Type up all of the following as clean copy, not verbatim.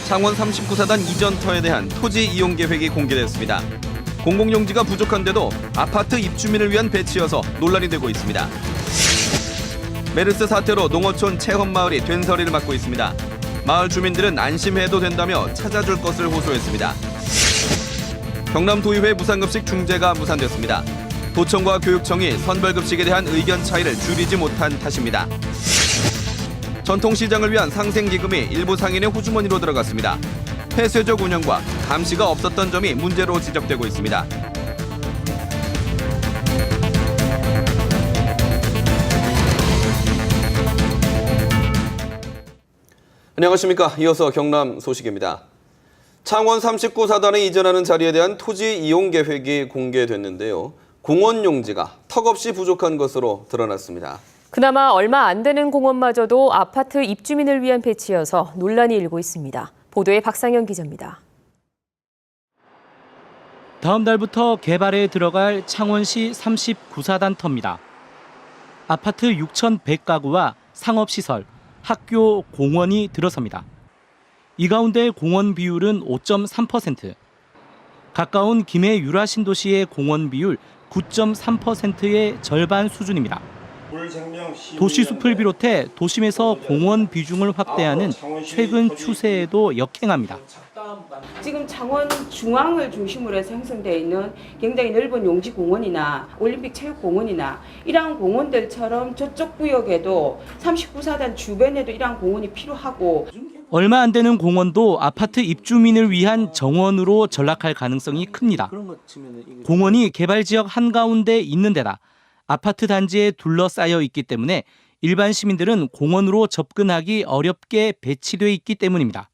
창원 39사단 이전터에 대한 토지 이용 계획이 공개됐습니다. 공공용지가 부족한데도 아파트 입주민을 위한 배치여서 논란이 되고 있습니다. 메르스 사태로 농어촌 체험마을이 된서리를 맞고 있습니다. 마을 주민들은 안심해도 된다며 찾아줄 것을 호소했습니다. 경남도의회 무상급식 중재가 무산됐습니다. 도청과 교육청이 선별급식에 대한 의견 차이를 줄이지 못한 탓입니다. 전통시장을 위한 상생기금이 일부 상인의 호주머니로 들어갔습니다. 폐쇄적 운영과 감시가 없었던 점이 문제로 지적되고 있습니다. 안녕하십니까. 이어서 경남 소식입니다. 창원 39사단에 이전하는 자리에 대한 토지 이용 계획이 공개됐는데요. 공원 용지가 턱없이 부족한 것으로 드러났습니다. 그나마 얼마 안 되는 공원마저도 아파트 입주민을 위한 배치여서 논란이 일고 있습니다. 보도에 박상현 기자입니다. 다음 달부터 개발에 들어갈 창원시 39사단 터입니다. 아파트 6,100가구와 상업시설, 학교, 공원이 들어섭니다. 이 가운데 공원 비율은 5.3%, 가까운 김해 유라신도시의 공원 비율 9.3%의 절반 수준입니다. 도시숲을 비롯해 도심에서 공원 비중을 확대하는 최근 추세에도 역행합니다. 지금 창원 중앙을 중심으로 해서 형성되어 있는 굉장히 넓은 용지공원이나 올림픽 체육공원이나 이러한 공원들처럼 저쪽 구역에도 39사단 주변에도 이러한 공원이 필요하고 얼마 안 되는 공원도 아파트 입주민을 위한 정원으로 전락할 가능성이 큽니다. 공원이 개발 지역 한가운데 있는 데다 아파트 단지에 둘러싸여 있기 때문에 일반 시민들은 공원으로 접근하기 어렵게 배치돼 있기 때문입니다.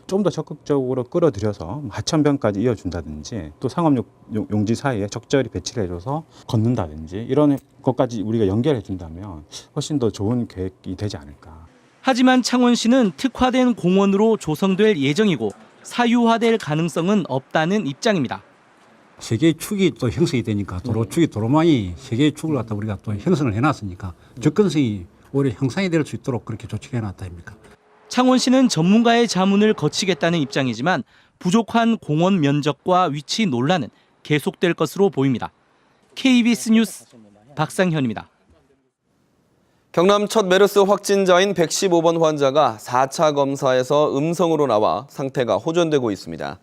좀 더 적극적으로 끌어들여서 하천변까지 이어준다든지 또 상업용지 사이에 적절히 배치를 해줘서 걷는다든지 이런 것까지 우리가 연결해준다면 훨씬 더 좋은 계획이 되지 않을까. 하지만 창원시는 특화된 공원으로 조성될 예정이고 사유화될 가능성은 없다는 입장입니다. 세 개의 축이 또 형성이 되니까 도로축이 도로망이 세 개의 축을 갖다 우리가 또 형성을 해놨으니까 접근성이 오히려 형성이 될 수 있도록 그렇게 조치해 놨다 입니까? 창원시는 전문가의 자문을 거치겠다는 입장이지만 부족한 공원 면적과 위치 논란은 계속될 것으로 보입니다. KBS 뉴스 박상현입니다. 경남 첫 메르스 확진자인 115번 환자가 4차 검사에서 음성으로 나와 상태가 호전되고 있습니다.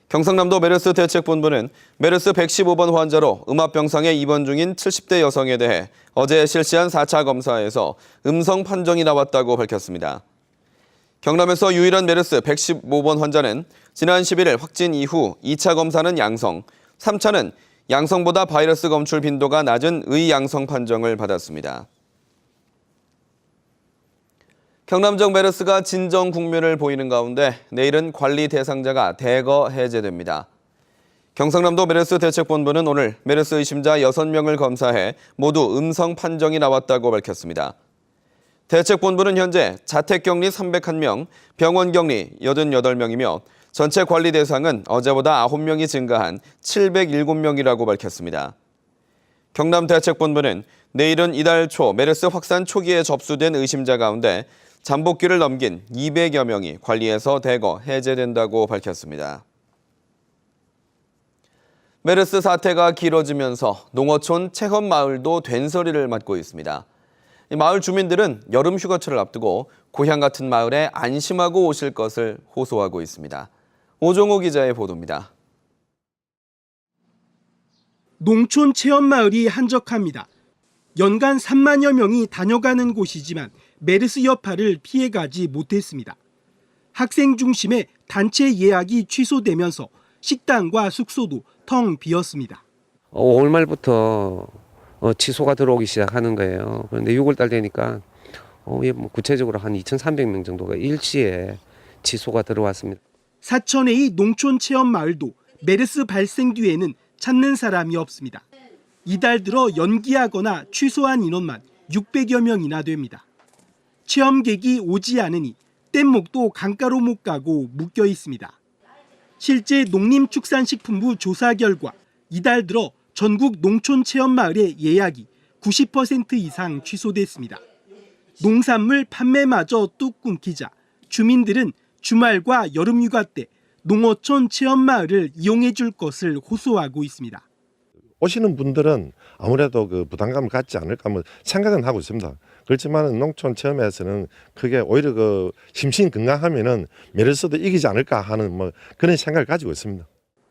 경상남도 메르스 대책본부는 메르스 115번 환자로 음압병상에 입원 중인 70대 여성에 대해 어제 실시한 4차 검사에서 음성 판정이 나왔다고 밝혔습니다. 경남에서 유일한 메르스 115번 환자는 지난 11일 확진 이후 2차 검사는 양성, 3차는 양성보다 바이러스 검출 빈도가 낮은 의양성 판정을 받았습니다. 경남적 메르스가 진정 국면을 보이는 가운데 내일은 관리 대상자가 대거 해제됩니다. 경상남도 메르스 대책본부는 오늘 메르스 의심자 6명을 검사해 모두 음성 판정이 나왔다고 밝혔습니다. 대책본부는 현재 자택격리 301명, 병원격리 88명이며 전체 관리 대상은 어제보다 9명이 증가한 707명이라고 밝혔습니다. 경남 대책본부는 내일은 이달 초 메르스 확산 초기에 접수된 의심자 가운데 잠복기를 넘긴 200여 명이 관리에서 대거 해제된다고 밝혔습니다. 메르스 사태가 길어지면서 농어촌 체험마을도 된서리를 맞고 있습니다. 마을 주민들은 여름 휴가철을 앞두고 고향 같은 마을에 안심하고 오실 것을 호소하고 있습니다. 오종호 기자의 보도입니다. 농촌 체험마을이 한적합니다. 연간 3만여 명이 다녀가는 곳이지만 메르스 여파를 피해가지 못했습니다. 학생 중심의 단체 예약이 취소되면서 식당과 숙소도 텅 비었습니다. 5월 말부터 취소가 들어오기 시작하는 거예요. 그런데 6월 달 되니까 구체적으로 한 2,300명 정도가 일시에 취소가 들어왔습니다. 사천의 농촌 체험 마을도 메르스 발생 뒤에는 찾는 사람이 없습니다. 이달 들어 연기하거나 취소한 인원만 600여 명이나 됩니다. 체험객이 오지 않으니 뗏목도 강가로 못 가고 묶여 있습니다. 실제 농림축산식품부 조사 결과 이달 들어 전국 농촌체험마을의 예약이 90% 이상 취소됐습니다. 농산물 판매마저 뚝 끊기자 주민들은 주말과 여름휴가 때 농어촌 체험마을을 이용해 줄 것을 호소하고 있습니다. 오시는 분들은 아무래도 그 부담감을 갖지 않을까 뭐 생각은 하고 있습니다. 그렇지만 농촌 체험에서는 그게 오히려 그 심신 건강하면은 메르스도 이기지 않을까 하는 뭐 그런 생각을 가지고 있습니다.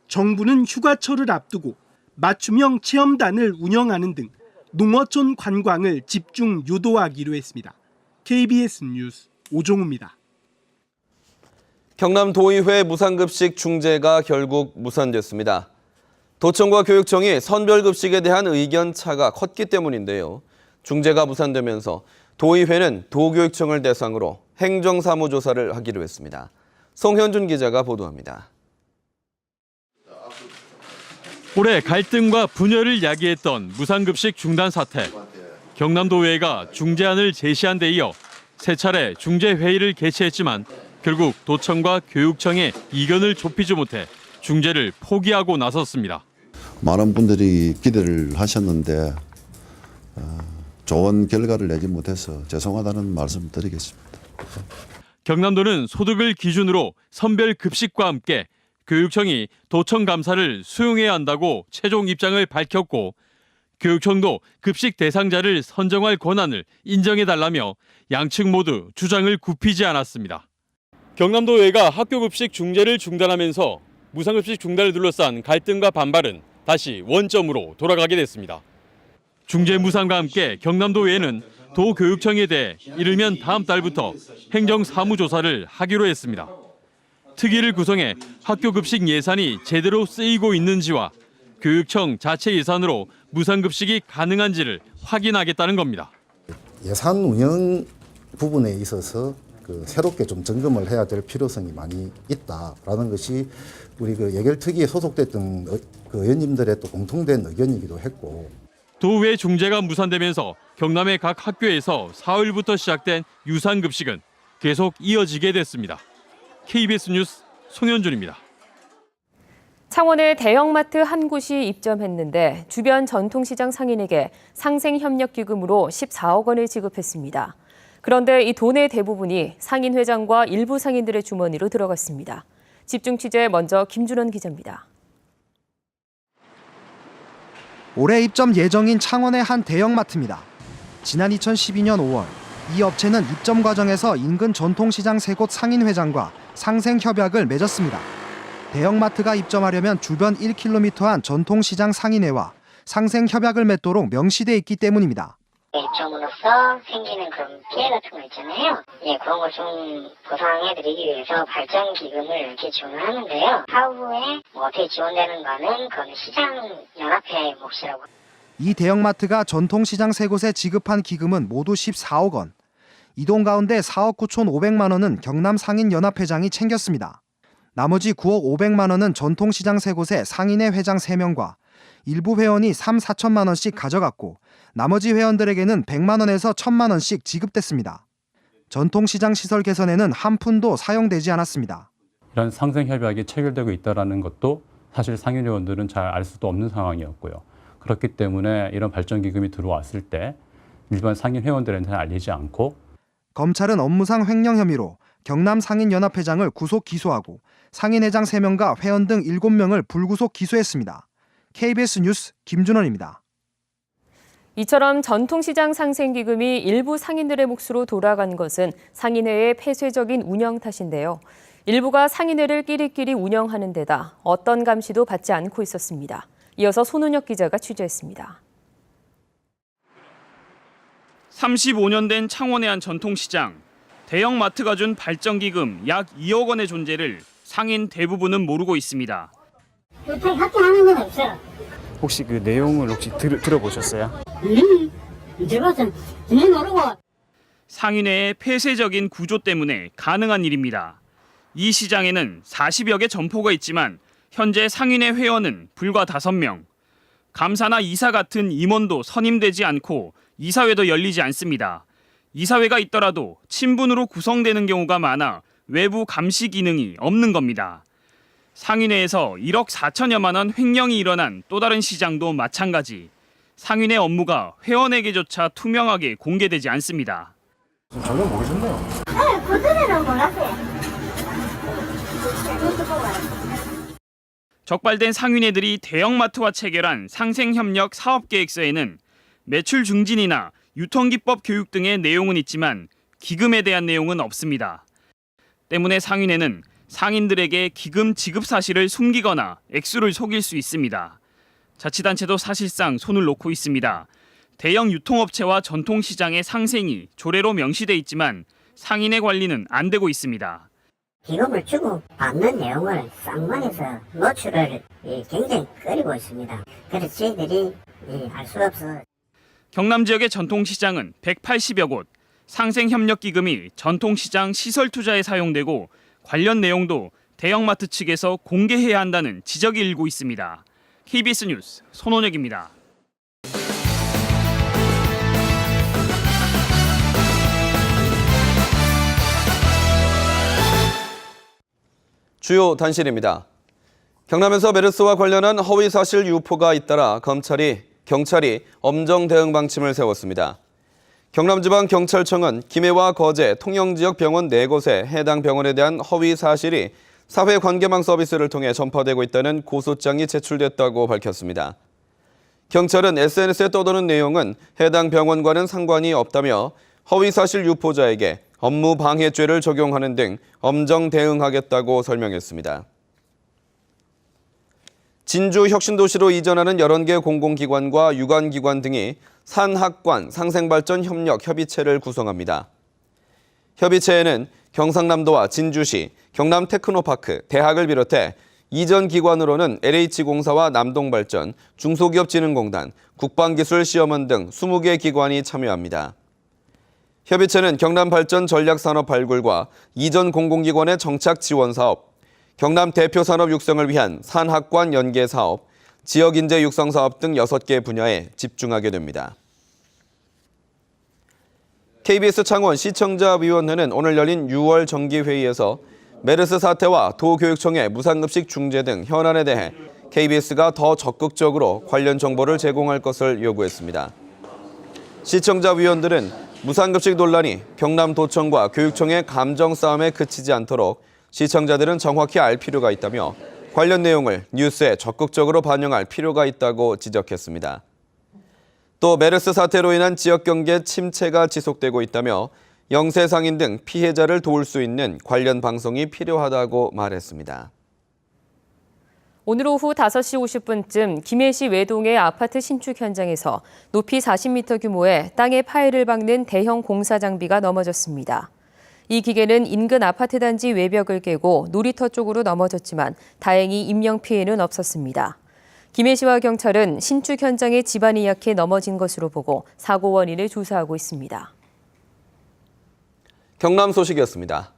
정부는 휴가철을 앞두고 맞춤형 체험단을 운영하는 등 농어촌 관광을 집중 유도하기로 했습니다. KBS 뉴스 오종우입니다. 경남 도의회 무상급식 중재가 결국 무산됐습니다. 도청과 교육청이 선별급식에 대한 의견 차가 컸기 때문인데요. 중재가 무산되면서 도의회는 도교육청을 대상으로 행정사무조사를 하기로 했습니다. 송현준 기자가 보도합니다. 올해 갈등과 분열을 야기했던 무상급식 중단 사태. 경남도의회가 중재안을 제시한 데 이어 세 차례 중재회의를 개최했지만 결국 도청과 교육청의 이견을 좁히지 못해 중재를 포기하고 나섰습니다. 많은 분들이 기대를 하셨는데 좋은 결과를 내지 못해서 죄송하다는 말씀 드리겠습니다. 경남도는 소득을 기준으로 선별급식과 함께 교육청이 도청 감사를 수용해야 한다고 최종 입장을 밝혔고 교육청도 급식 대상자를 선정할 권한을 인정해달라며 양측 모두 주장을 굽히지 않았습니다. 경남도의회가 학교급식 중재를 중단하면서 무상급식 중단을 둘러싼 갈등과 반발은 다시 원점으로 돌아가게 됐습니다. 중재 무산과 함께 경남도의회는 도교육청에 대해 이르면 다음 달부터 행정사무조사를 하기로 했습니다. 특위를 구성해 학교급식 예산이 제대로 쓰이고 있는지와 교육청 자체 예산으로 무상급식이 가능한지를 확인하겠다는 겁니다. 예산 운영 부분에 있어서 새롭게 좀 점검을 해야 될 필요성이 많이 있다라는 것이 우리 예결특위에 소속됐던 의원님들의 또 공통된 의견이기도 했고. 도의회 중재가 무산되면서 경남의 각 학교에서 사흘부터 시작된 유상급식은 계속 이어지게 됐습니다. KBS 뉴스 송현준입니다. 창원에 대형마트 한 곳이 입점했는데 주변 전통시장 상인에게 상생협력기금으로 14억 원을 지급했습니다. 그런데 이 돈의 대부분이 상인회장과 일부 상인들의 주머니로 들어갔습니다. 집중 취재 먼저 김준원 기자입니다. 올해 입점 예정인 창원의 한 대형마트입니다. 지난 2012년 5월 이 업체는 입점 과정에서 인근 전통시장 3곳 상인회장과 상생협약을 맺었습니다. 대형마트가 입점하려면 주변 1km 안 전통시장 상인회와 상생협약을 맺도록 명시돼 있기 때문입니다. 입점으로써 생기는 그런 피해 같은 거 있잖아요. 그런 걸 좀 보상해드리기 위해서 발전기금을 이렇게 지원을 하는데요. 하후에 어떻게 지원되는가는 그건 시장연합회의 몫이라고. 이 대형마트가 전통시장 3곳에 지급한 기금은 모두 14억 원. 이 돈 가운데 4억 9,500만 원은 경남 상인연합회장이 챙겼습니다. 나머지 9억 500만 원은 전통시장 3곳의 상인회 회장 3명과 일부 회원이 3, 4천만 원씩 가져갔고 나머지 회원들에게는 100만 원에서 1,000만 원씩 지급됐습니다. 전통시장 시설 개선에는 한 푼도 사용되지 않았습니다. 이런 상생협약이 체결되고 있다는 것도 사실 상인회원들은 잘 알 수도 없는 상황이었고요. 그렇기 때문에 이런 발전기금이 들어왔을 때 일반 상인회원들한테는 알리지 않고 검찰은 업무상 횡령 혐의로 경남 상인연합회장을 구속 기소하고 상인회장 3명과 회원 등 7명을 불구속 기소했습니다. KBS 뉴스 김준원입니다. 이처럼 전통시장 상생기금이 일부 상인들의 몫으로 돌아간 것은 상인회의 폐쇄적인 운영 탓인데요. 일부가 상인회를 끼리끼리 운영하는 데다 어떤 감시도 받지 않고 있었습니다. 이어서 손은혁 기자가 취재했습니다. 35년 된 창원의 한 전통시장. 대형마트가 준 발전기금 약 2억 원의 존재를 상인 대부분은 모르고 있습니다. 확인하는 건 없어요. 혹시 그 내용을 혹시 들어보셨어요? 제가 전혀 모르고. 상인회의 폐쇄적인 구조 때문에 가능한 일입니다. 이 시장에는 40여 개 점포가 있지만 현재 상인회 회원은 불과 5명. 감사나 이사 같은 임원도 선임되지 않고 이사회도 열리지 않습니다. 이사회가 있더라도 친분으로 구성되는 경우가 많아 외부 감시 기능이 없는 겁니다. 상인회에서 1억 4천여만 원 횡령이 일어난 또 다른 시장도 마찬가지. 상인회 업무가 회원에게조차 투명하게 공개되지 않습니다. 전혀 모르셨네요. 네, 그전에는 몰랐어요. 적발된 상인회들이 대형마트와 체결한 상생협력 사업계획서에는 매출 증진이나 유통기법 교육 등의 내용은 있지만 기금에 대한 내용은 없습니다. 때문에 상인회는 상인들에게 기금 지급 사실을 숨기거나 액수를 속일 수 있습니다. 자치단체도 사실상 손을 놓고 있습니다. 대형 유통업체와 전통시장의 상생이 조례로 명시돼 있지만 상인회 관리는 안 되고 있습니다. 기금을 주고 받는 내용을 쌍방에서 노출을 굉장히 꺼리고 있습니다. 그래서 저희들이 알 수가 없어. 경남 지역의 전통시장은 180여 곳, 상생협력기금이 전통시장 시설 투자에 사용되고 관련 내용도 대형마트 측에서 공개해야 한다는 지적이 일고 있습니다. KBS 뉴스 손원혁입니다. 주요 단신입니다. 경남에서 메르스와 관련한 허위사실 유포가 잇따라 경찰이 엄정 대응 방침을 세웠습니다. 경남지방경찰청은 김해와 거제, 통영지역 병원 4곳에 해당 병원에 대한 허위 사실이 사회관계망 서비스를 통해 전파되고 있다는 고소장이 제출됐다고 밝혔습니다. 경찰은 SNS에 떠도는 내용은 해당 병원과는 상관이 없다며 허위 사실 유포자에게 업무 방해죄를 적용하는 등 엄정 대응하겠다고 설명했습니다. 진주 혁신도시로 이전하는 11개 공공기관과 유관기관 등이 산학관 상생발전협력협의체를 구성합니다. 협의체에는 경상남도와 진주시, 경남테크노파크, 대학을 비롯해 이전 기관으로는 LH공사와 남동발전, 중소기업진흥공단, 국방기술시험원 등 20개 기관이 참여합니다. 협의체는 경남발전 전략산업 발굴과 이전 공공기관의 정착 지원 사업, 경남 대표 산업 육성을 위한 산학관 연계 사업, 지역인재 육성 사업 등 6개 분야에 집중하게 됩니다. KBS 창원 시청자위원회는 오늘 열린 6월 정기회의에서 메르스 사태와 도교육청의 무상급식 중재 등 현안에 대해 KBS가 더 적극적으로 관련 정보를 제공할 것을 요구했습니다. 시청자위원들은 무상급식 논란이 경남도청과 교육청의 감정 싸움에 그치지 않도록 시청자들은 정확히 알 필요가 있다며 관련 내용을 뉴스에 적극적으로 반영할 필요가 있다고 지적했습니다. 또 메르스 사태로 인한 지역경제 침체가 지속되고 있다며 영세 상인 등 피해자를 도울 수 있는 관련 방송이 필요하다고 말했습니다. 오늘 오후 5시 50분쯤 김해시 외동의 아파트 신축 현장에서 높이 40m 규모의 땅에 파일을 박는 대형 공사 장비가 넘어졌습니다. 이 기계는 인근 아파트 단지 외벽을 깨고 놀이터 쪽으로 넘어졌지만 다행히 인명피해는 없었습니다. 김해시와 경찰은 신축 현장에 집안이 약해 넘어진 것으로 보고 사고 원인을 조사하고 있습니다. 경남 소식이었습니다.